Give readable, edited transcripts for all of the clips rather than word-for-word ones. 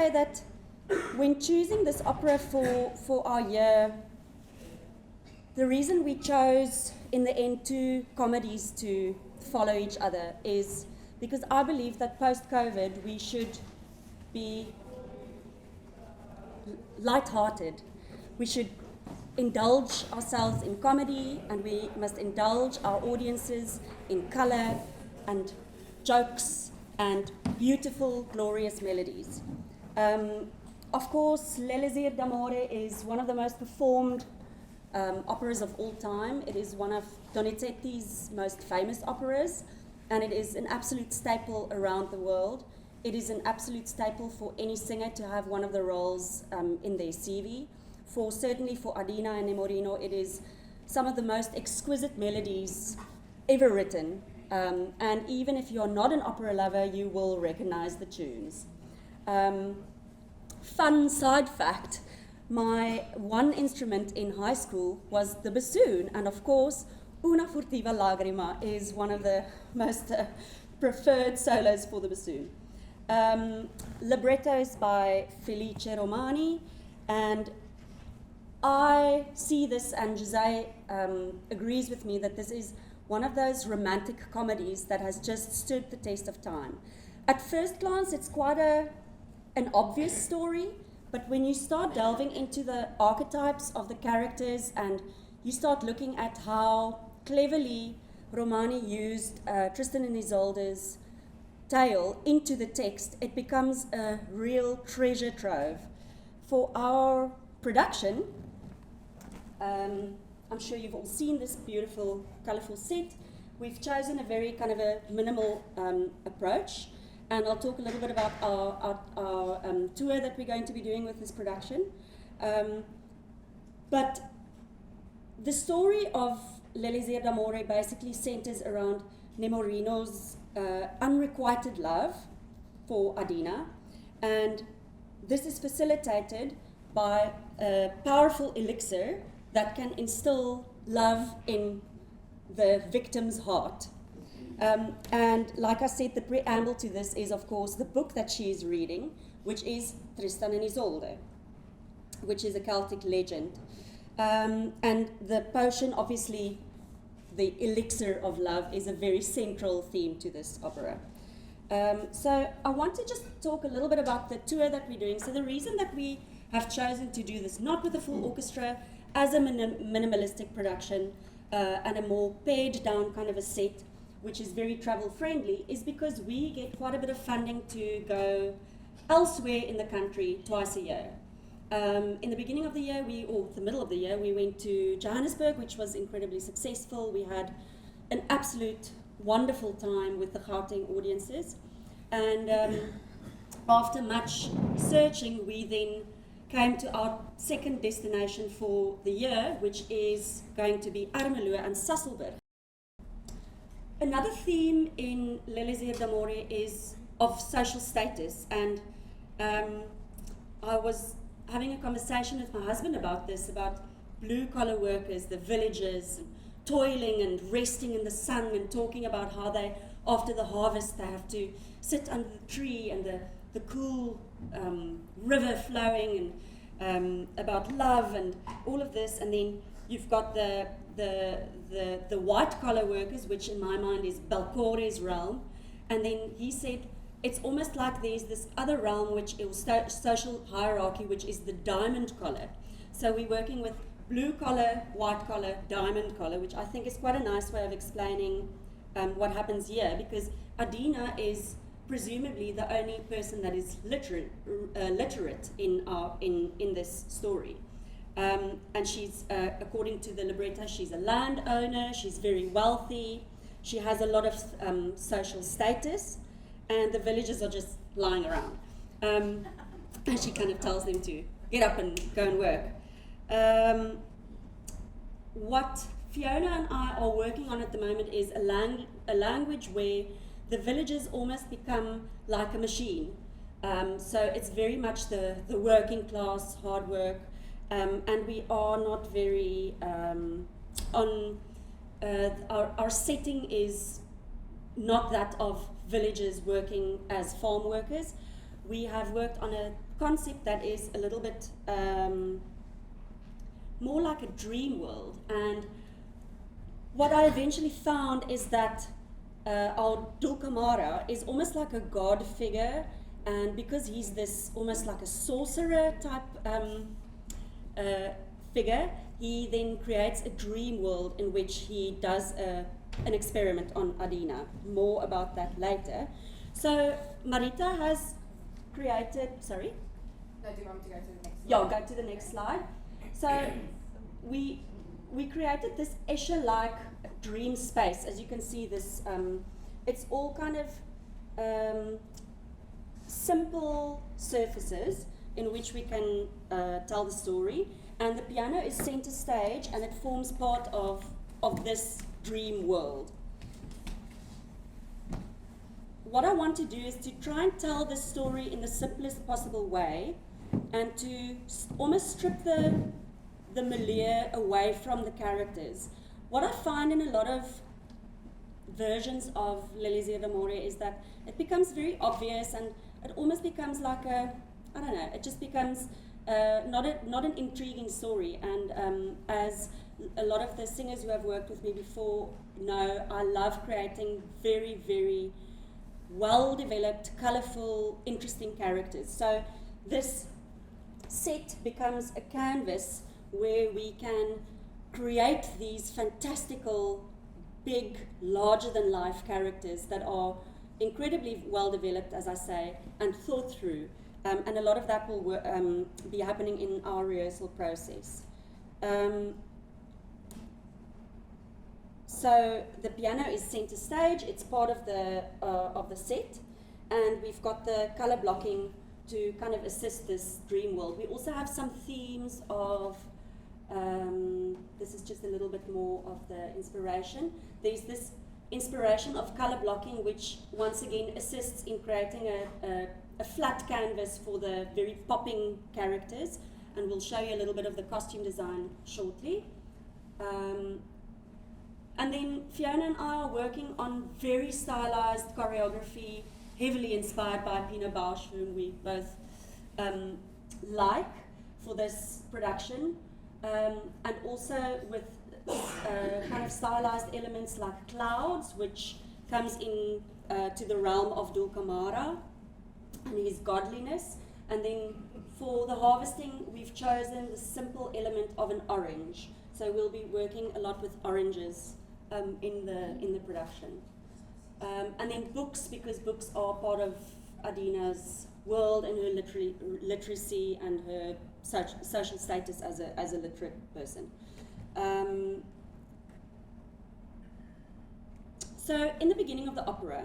say that when choosing this opera for our year, the reason we chose in the end two comedies to follow each other is because I believe that post-COVID we should be light-hearted. We should indulge ourselves in comedy, and we must indulge our audiences in color and jokes and beautiful, glorious melodies. Of course, L'Elisir d'Amore is one of the most performed operas of all time. It is one of Donizetti's most famous operas, and it is an absolute staple around the world. It is an absolute staple for any singer to have one of the roles in their CV. Certainly for Adina and Nemorino, it is some of the most exquisite melodies ever written. And even if you're not an opera lover, you will recognize the tunes. Fun side fact, my one instrument in high school was the bassoon, and of course, Una furtiva lagrima is one of the most preferred solos for the bassoon. Librettos by Felice Romani, and I see this, and Jose agrees with me, that this is one of those romantic comedies that has just stood the test of time. At first glance, it's quite an obvious story, but when you start delving into the archetypes of the characters and you start looking at how cleverly Romani used Tristan and Isolde's tale into the text, it becomes a real treasure trove. For our production, I'm sure you've all seen this beautiful, colorful set. We've chosen a very kind of a minimal approach, and I'll talk a little bit about our tour that we're going to be doing with this production. But the story of L'Elisir d'Amore basically centers around Nemorino's unrequited love for Adina, and this is facilitated by a powerful elixir that can instill love in the victim's heart. And like I said, the preamble to this is, of course, the book that she is reading, which is Tristan and Isolde, which is a Celtic legend. And the potion, obviously, the elixir of love, is a very central theme to this opera. So I want to just talk a little bit about the tour that we're doing. So the reason that we have chosen to do this, not with a full orchestra, as a minimalistic production, and a more pared down kind of a set, which is very travel friendly, is because we get quite a bit of funding to go elsewhere in the country twice a year. In the beginning of the year, or the middle of the year, we went to Johannesburg, which was incredibly successful. We had an absolute wonderful time with the Gauteng audiences. And after much searching, we then came to our second destination for the year, which is going to be Ermelo and Sasolburg. Another theme in L'Elisir d'Amore is of social status, and I was having a conversation with my husband about this, about blue-collar workers, the villagers, toiling and resting in the sun, and talking about how they, after the harvest, they have to sit under the tree and the cool river flowing, and about love and all of this. And then you've got the white-collar workers, which in my mind is Belcore's realm. And then he said, it's almost like there's this other realm, which is social hierarchy, which is the diamond collar. So we're working with blue collar, white collar, diamond collar, which I think is quite a nice way of explaining what happens here, because Adina is presumably the only person that is literate in this story. And she's, according to the libretto, she's a landowner, she's very wealthy, she has a lot of social status, and the villagers are just lying around. And she kind of tells them to get up and go and work. What Fiona and I are working on at the moment is a language where the villagers almost become like a machine. So it's very much the working class, hard work, and we are not very our setting is not that of villagers working as farm workers. we have worked on a concept that is a little bit more like a dream world. And what I eventually found is that our Dulcamara is almost like a god figure, and because he's this almost like a sorcerer type figure, he then creates a dream world in which he does an experiment on Adina. More about that later. So Marita has created, sorry? No, do you want me to go to the next slide? Yeah, go to the next slide. So we created this Escher-like dream space. As you can see, this it's all kind of simple surfaces in which we can tell the story. And the piano is center stage, and it forms part of this dream world. What I want to do is to try and tell the story in the simplest possible way, and to almost strip the milieu away from the characters. What I find in a lot of versions of L'Elisir d'Amore is that it becomes very obvious, and it almost becomes like a, I don't know, it just becomes not an intriguing story. And as a lot of the singers who have worked with me before know, I love creating very, very well-developed, colourful, interesting characters. So this set becomes a canvas where we can create these fantastical, big, larger-than-life characters that are incredibly well-developed, as I say, and thought through. And a lot of that will be happening in our rehearsal process. So the piano is center stage. It's part of the set, and we've got the color blocking to kind of assist this dream world. We also have some themes of. This is just a little bit more of the inspiration. There's this inspiration of color blocking, which once again assists in creating a flat canvas for the very popping characters, and we'll show you a little bit of the costume design shortly. And then Fiona and I are working on very stylized choreography, heavily inspired by Pina Bausch, whom we both like for this production, and also with kind of stylized elements like clouds, which comes in to the realm of Dulcamara and his godliness. And then for the harvesting, we've chosen the simple element of an orange. So we'll be working a lot with oranges in the production. And then books, because books are part of Adina's world and her literacy and her social status as a literate person. So in the beginning of the opera,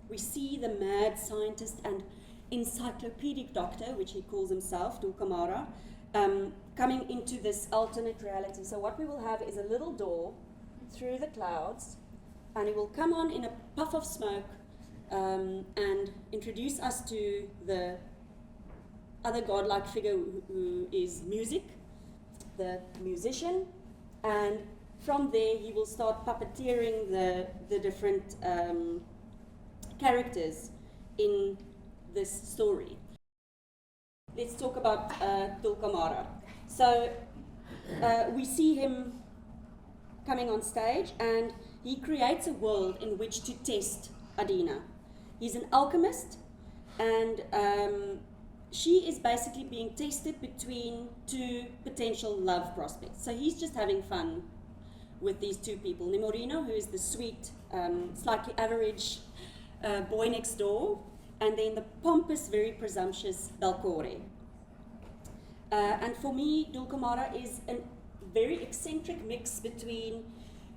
we see the mad scientist and encyclopedic doctor, which he calls himself, Dulcamara, coming into this alternate reality. So what we will have is a little door through the clouds, and he will come on in a puff of smoke and introduce us to the other godlike figure who is music, the musician, and from there he will start puppeteering the different characters in this story. Let's talk about Dulcamara. So we see him coming on stage, and he creates a world in which to test Adina. He's an alchemist, and she is basically being tested between two potential love prospects. So he's just having fun with these two people. Nemorino, who is the sweet, slightly average boy next door, and then the pompous, very presumptuous Belcore. And for me, Dulcamara is a very eccentric mix between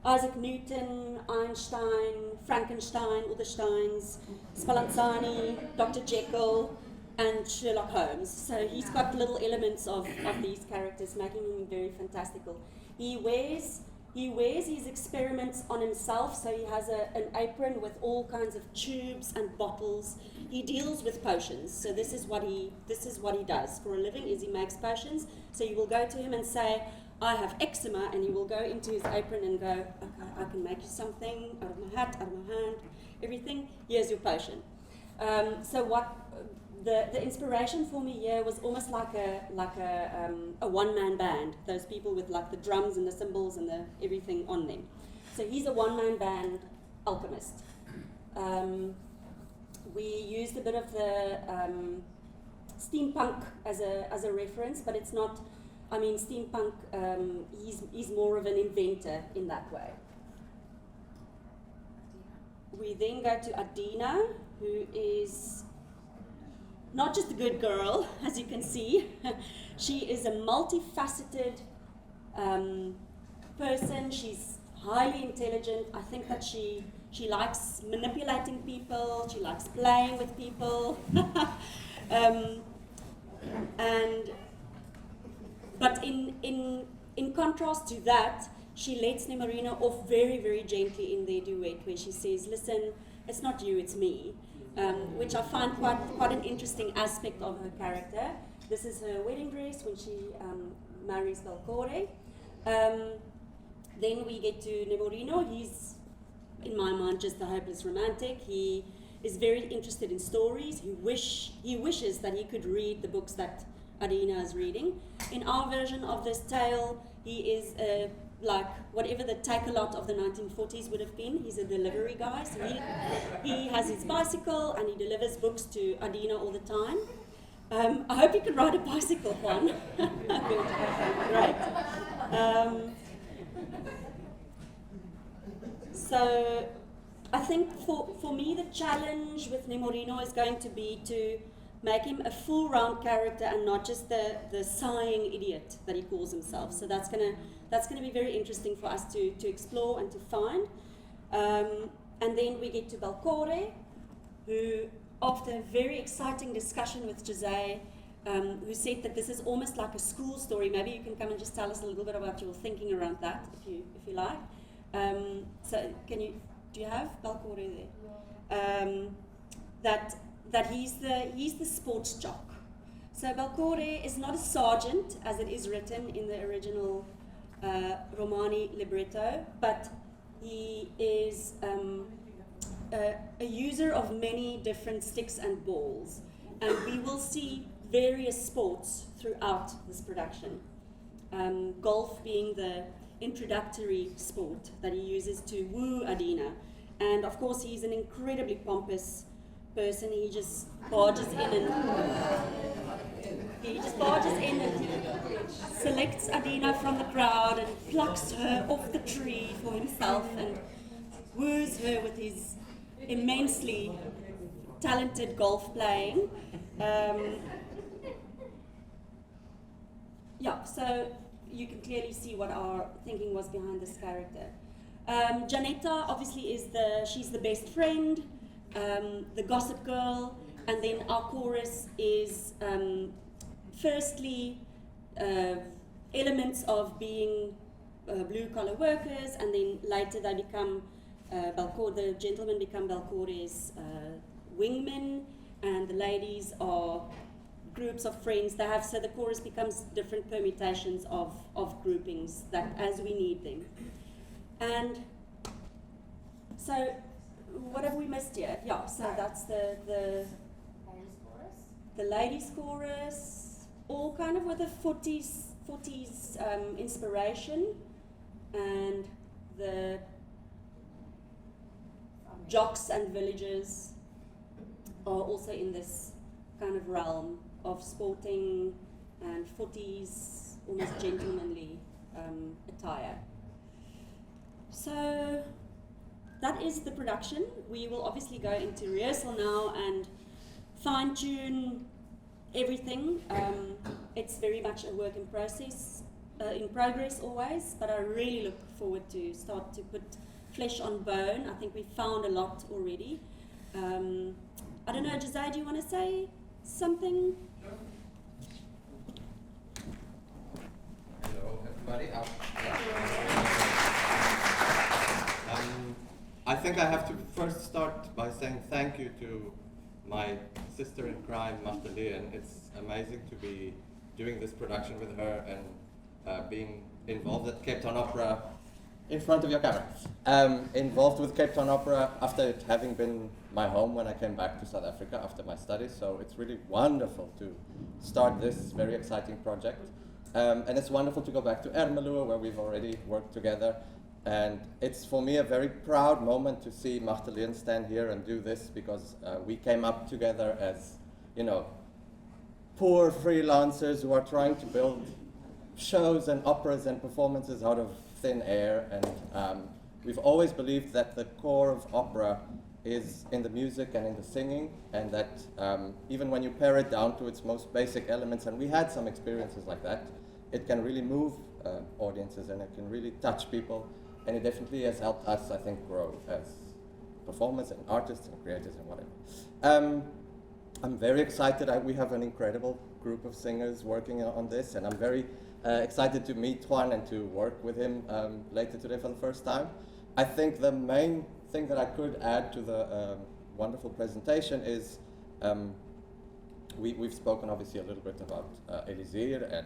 Isaac Newton, Einstein, Frankenstein, all the Steins, Spallanzani, Dr. Jekyll, and Sherlock Holmes. So he's got little elements of these characters, making him very fantastical. He wears his experiments on himself, so he has an apron with all kinds of tubes and bottles. He deals with potions, so this is what he does for a living, is he makes potions. So you will go to him and say, I have eczema, and he will go into his apron and go, okay, I can make you something out of my hat, out of my hand, everything, here's your potion. So the inspiration for me here was almost like a one-man band. Those people with like the drums and the cymbals and the everything on them. So he's a one-man band alchemist. We used a bit of the steampunk as a reference, but it's not. I mean, steampunk. He's more of an inventor in that way. We then go to Adina, who is not just a good girl, as you can see. She is a multifaceted person. She's highly intelligent. I think that she likes manipulating people. She likes playing with people. But in contrast to that, she lets Nemorino off very, very gently in their duet, where she says, "Listen, it's not you, it's me," which I find quite an interesting aspect of her character. This is her wedding dress when she marries Balcore. Then we get to Nemorino. He's, in my mind, just a hopeless romantic. He is very interested in stories. He wishes that he could read the books that Adina is reading. In our version of this tale, he is like whatever the take-a-lot of the 1940s would have been. He's a delivery guy, so he has his bicycle and he delivers books to Adina all the time. I hope you can ride a bicycle, Juan. Good. Great. So I think for me the challenge with Nemorino is going to be to make him a full round character and not just the sighing idiot that he calls himself. So that's gonna be very interesting for us to explore and to find. And then we get to Balcore, who, after a very exciting discussion with Jose, who said that this is almost like a school story. Maybe you can come and just tell us a little bit about your thinking around that, if you like. So do you have Balcore there? That he's the sports jock. So Balcore is not a sergeant as it is written in the original Romani libretto, but he is a user of many different sticks and balls, and we will see various sports throughout this production. Golf being the introductory sport that he uses to woo Adina, and of course he's an incredibly pompous person. He just barges in and selects Adina from the crowd and plucks her off the tree for himself and woos her with his immensely talented golf playing. So you can clearly see what our thinking was behind this character. Janetta obviously she's the best friend, the gossip girl, and then our chorus is firstly elements of being blue-collar workers, and then later they become the gentlemen become Balcore's wingmen, and the ladies are groups of friends they have. So the chorus becomes different permutations of groupings that as we need them. And so what have we missed here? Yeah, so that's the ladies chorus, all kind of with a 40s inspiration, and the jocks and villagers are also in this kind of realm of sporting and 40s, almost gentlemanly attire. So that is the production. We will obviously go into rehearsal now and fine-tune everything. It's very much a work in progress always, but I really look forward to start to put flesh on bone. I think we've found a lot already. I don't know, Jose, do you want to say something? Hello, everybody. I think I have to first start by saying thank you to my sister in crime, Marta Lien. It's amazing to be doing this production with her and being involved at Cape Town Opera in front of your camera. Involved with Cape Town Opera after it having been my home when I came back to South Africa after my studies. So it's really wonderful to start this very exciting project. And it's wonderful to go back to Ermelo, where we've already worked together. And it's for me a very proud moment to see Magdalene stand here and do this, because we came up together as, you know, poor freelancers who are trying to build shows and operas and performances out of thin air. And we've always believed that the core of opera is in the music and in the singing, and that even when you pare it down to its most basic elements, and we had some experiences like that, it can really move audiences and it can really touch people. And it definitely has helped us, I think, grow as performers and artists and creators and whatever. I'm very excited. We have an incredible group of singers working on this, and I'm very excited to meet Juan and to work with him later today for the first time. I think the main thing that I could add to the wonderful presentation is we've spoken obviously a little bit about Elisir and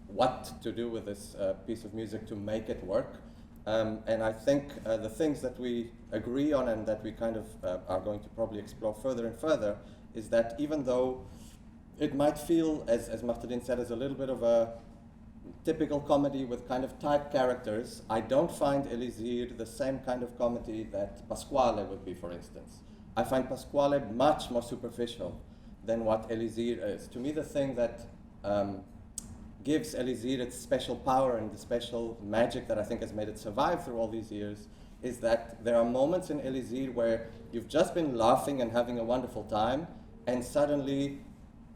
what to do with this piece of music to make it work. And I think the things that we agree on and that we kind of are going to probably explore further and further is that even though it might feel, as Magdalene said, as a little bit of a typical comedy with kind of type characters, I don't find Elisir the same kind of comedy that Pasquale would be, for instance. I find Pasquale much more superficial than what Elisir is. To me, the thing that gives Elisir its special power and the special magic that I think has made it survive through all these years is that there are moments in Elisir where you've just been laughing and having a wonderful time, and suddenly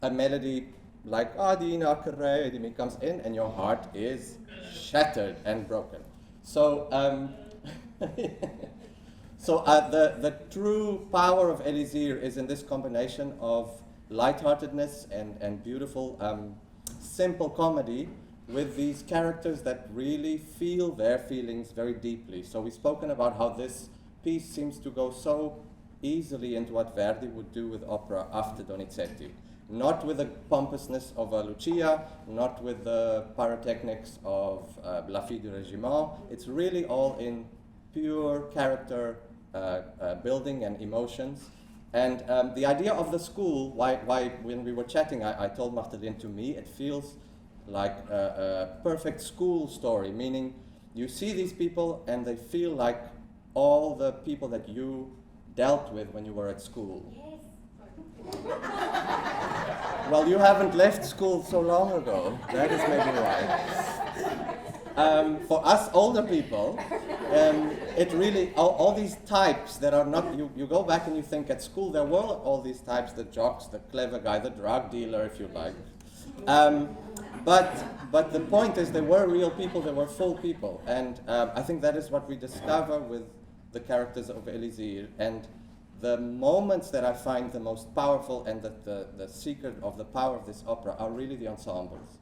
a melody like Adina Karedimi comes in and your heart is shattered and broken. So, the true power of Elisir is in this combination of lightheartedness and beautiful simple comedy with these characters that really feel their feelings very deeply. So we've spoken about how this piece seems to go so easily into what Verdi would do with opera after Donizetti. Not with the pompousness of a Lucia, not with the pyrotechnics of La Fille du Régiment. It's really all in pure character building and emotions. And the idea of the school, why when we were chatting, I told Magdalene, to me it feels like a perfect school story, meaning you see these people and they feel like all the people that you dealt with when you were at school. Yes. Well, you haven't left school so long ago. That is maybe why. For us older people, it really, all these types that are not, you go back and you think at school there were all these types, the jocks, the clever guy, the drug dealer, if you like. But the point is, they were real people, they were full people. And I think that is what we discover with the characters of Elisir. And the moments that I find the most powerful and the secret of the power of this opera are really the ensembles.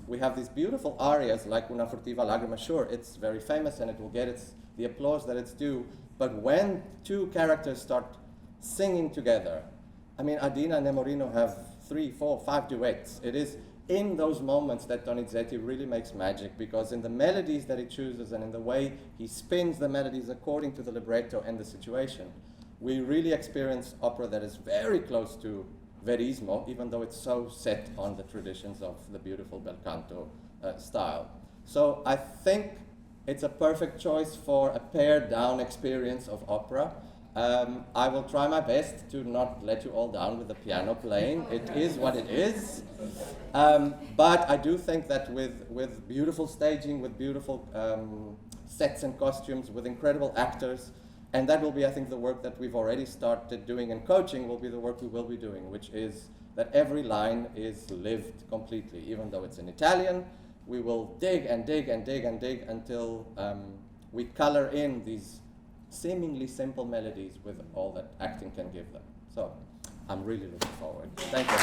We have these beautiful arias like Una furtiva lagrima. Sure, it's very famous and it will get the applause that it's due. But when two characters start singing together, I mean, Adina and Nemorino have 3, 4, 5 duets. It is in those moments that Donizetti really makes magic, because in the melodies that he chooses and in the way he spins the melodies according to the libretto and the situation, we really experience opera that is very close to Verismo, even though it's so set on the traditions of the beautiful bel canto style. So I think it's a perfect choice for a pared down experience of opera. I will try my best to not let you all down with the piano playing. It is what it is. But I do think that with beautiful staging, with beautiful sets and costumes, with incredible actors, and that will be, I think, the work that we've already started doing, and coaching will be the work we will be doing, which is that every line is lived completely. Even though it's in Italian, we will dig and dig and dig and dig until we color in these seemingly simple melodies with all that acting can give them. So I'm really looking forward. Thank you.